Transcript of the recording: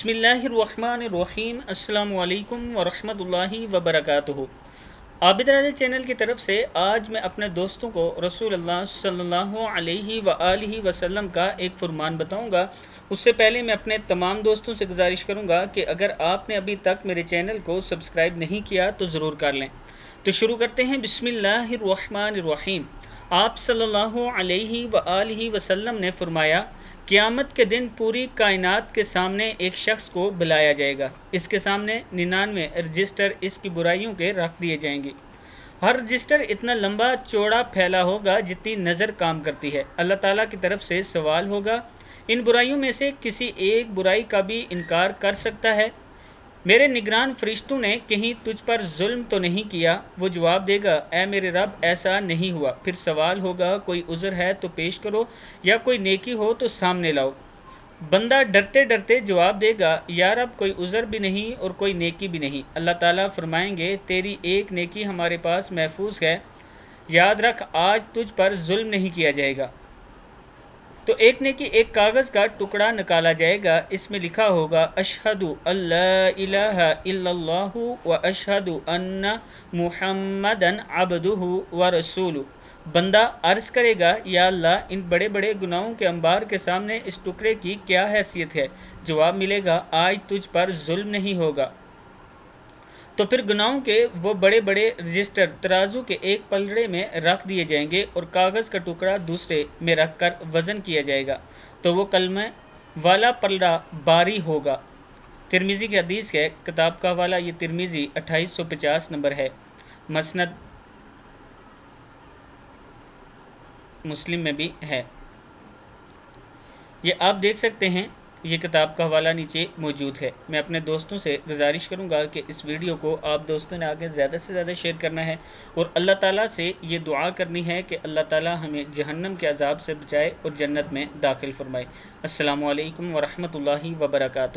بسم اللہ الرحمن الرحیم۔ السلام علیکم ورحمۃ اللہ وبرکاتہ۔ عابد راجہ چینل کی طرف سے آج میں اپنے دوستوں کو رسول اللہ صلی اللہ علیہ وآلہ وسلم کا ایک فرمان بتاؤں گا۔ اس سے پہلے میں اپنے تمام دوستوں سے گزارش کروں گا کہ اگر آپ نے ابھی تک میرے چینل کو سبسکرائب نہیں کیا تو ضرور کر لیں۔ تو شروع کرتے ہیں۔ بسم اللہ الرحمن الرحیم۔ آپ صلی اللہ علیہ وآلہ وسلم نے فرمایا، قیامت کے دن پوری کائنات کے سامنے ایک شخص کو بلایا جائے گا۔ اس کے سامنے 99 رجسٹر اس کی برائیوں کے رکھ دیے جائیں گے۔ ہر رجسٹر اتنا لمبا چوڑا پھیلا ہوگا جتنی نظر کام کرتی ہے۔ اللہ تعالیٰ کی طرف سے سوال ہوگا، ان برائیوں میں سے کسی ایک برائی کا بھی انکار کر سکتا ہے؟ میرے نگران فرشتوں نے کہیں تجھ پر ظلم تو نہیں کیا؟ وہ جواب دے گا، اے میرے رب ایسا نہیں ہوا۔ پھر سوال ہوگا، کوئی عذر ہے تو پیش کرو یا کوئی نیکی ہو تو سامنے لاؤ۔ بندہ ڈرتے ڈرتے جواب دے گا، یا رب کوئی عذر بھی نہیں اور کوئی نیکی بھی نہیں۔ اللہ تعالیٰ فرمائیں گے، تیری ایک نیکی ہمارے پاس محفوظ ہے، یاد رکھ آج تجھ پر ظلم نہیں کیا جائے گا۔ تو ایک نیکی ایک کاغذ کا ٹکڑا نکالا جائے گا، اس میں لکھا ہوگا، اشہد ان لا الہ الا اللہ و اشہد ان محمدن عبدہ و رسولہ۔ بندہ عرض کرے گا، یا اللہ ان بڑے بڑے گناہوں کے انبار کے سامنے اس ٹکڑے کی کیا حیثیت ہے؟ جواب ملے گا، آج تجھ پر ظلم نہیں ہوگا۔ تو پھر گناہوں کے وہ بڑے بڑے رجسٹر ترازو کے ایک پلڑے میں رکھ دیے جائیں گے اور کاغذ کا ٹکڑا دوسرے میں رکھ کر وزن کیا جائے گا، تو وہ کلمہ والا پلڑا باری ہوگا۔ ترمذی کی حدیث ہے، کتاب کا حوالہ یہ ترمذی 2850 نمبر ہے، مسند مسلم میں بھی ہے۔ یہ آپ دیکھ سکتے ہیں، یہ کتاب کا حوالہ نیچے موجود ہے۔ میں اپنے دوستوں سے گزارش کروں گا کہ اس ویڈیو کو آپ دوستوں نے آگے زیادہ سے زیادہ شیئر کرنا ہے اور اللہ تعالیٰ سے یہ دعا کرنی ہے کہ اللہ تعالیٰ ہمیں جہنم کے عذاب سے بچائے اور جنت میں داخل فرمائے۔ السلام علیکم ورحمۃ اللہ وبرکاتہ۔